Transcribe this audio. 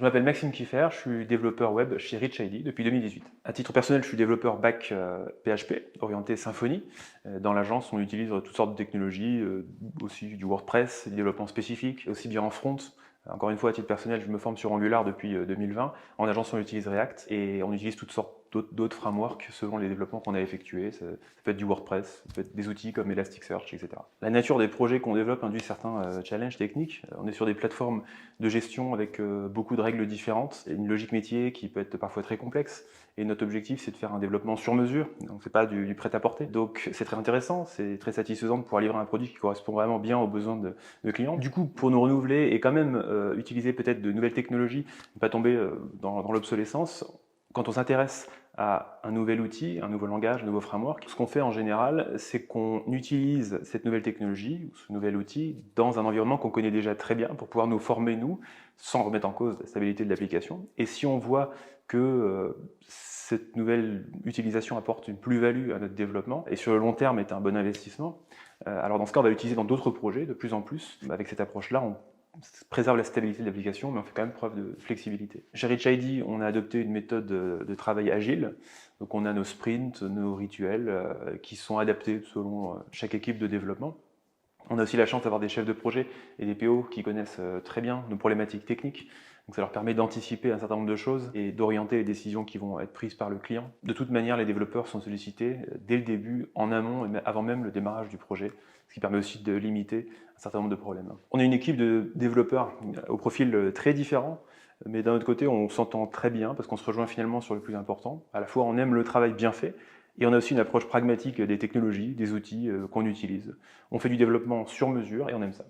Je m'appelle Maxime Kiffer, je suis développeur web chez ReachID depuis 2018. À titre personnel, je suis développeur back PHP, orienté Symfony. Dans l'agence, on utilise toutes sortes de technologies, aussi du WordPress, du développement spécifique, aussi bien en front. Encore une fois, à titre personnel, je me forme sur Angular depuis 2020. En agence, on utilise React et on utilise toutes sortes d'autres frameworks selon les développements qu'on a effectués. Ça peut être du WordPress, ça peut être des outils comme Elasticsearch, etc. La nature des projets qu'on développe induit certains challenges techniques. On est sur des plateformes de gestion avec beaucoup de règles différentes, et une logique métier qui peut être parfois très complexe. Et notre objectif, c'est de faire un développement sur mesure, donc c'est pas du prêt-à-porter. Donc c'est très intéressant, c'est très satisfaisant de pouvoir livrer un produit qui correspond vraiment bien aux besoins de clients. Du coup, pour nous renouveler et quand même utiliser peut-être de nouvelles technologies, ne pas tomber dans l'obsolescence, quand on s'intéresse à un nouvel outil, un nouveau langage, un nouveau framework, ce qu'on fait en général, c'est qu'on utilise cette nouvelle technologie ou ce nouvel outil dans un environnement qu'on connaît déjà très bien pour pouvoir nous former, nous, sans remettre en cause la stabilité de l'application. Et si on voit que cette nouvelle utilisation apporte une plus-value à notre développement et sur le long terme est un bon investissement, alors dans ce cas, on va l'utiliser dans d'autres projets de plus en plus. Avec cette approche-là, on préserve la stabilité de l'application, mais on fait quand même preuve de flexibilité. Chez ReachID, on a adopté une méthode de travail agile. Donc on a nos sprints, nos rituels qui sont adaptés selon chaque équipe de développement. On a aussi la chance d'avoir des chefs de projet et des PO qui connaissent très bien nos problématiques techniques. Donc ça leur permet d'anticiper un certain nombre de choses et d'orienter les décisions qui vont être prises par le client. De toute manière, les développeurs sont sollicités dès le début, en amont, et avant même le démarrage du projet, ce qui permet aussi de limiter un certain nombre de problèmes. On est une équipe de développeurs au profil très différent, mais d'un autre côté, on s'entend très bien parce qu'on se rejoint finalement sur le plus important. À la fois, on aime le travail bien fait, et on a aussi une approche pragmatique des technologies, des outils qu'on utilise. On fait du développement sur mesure et on aime ça.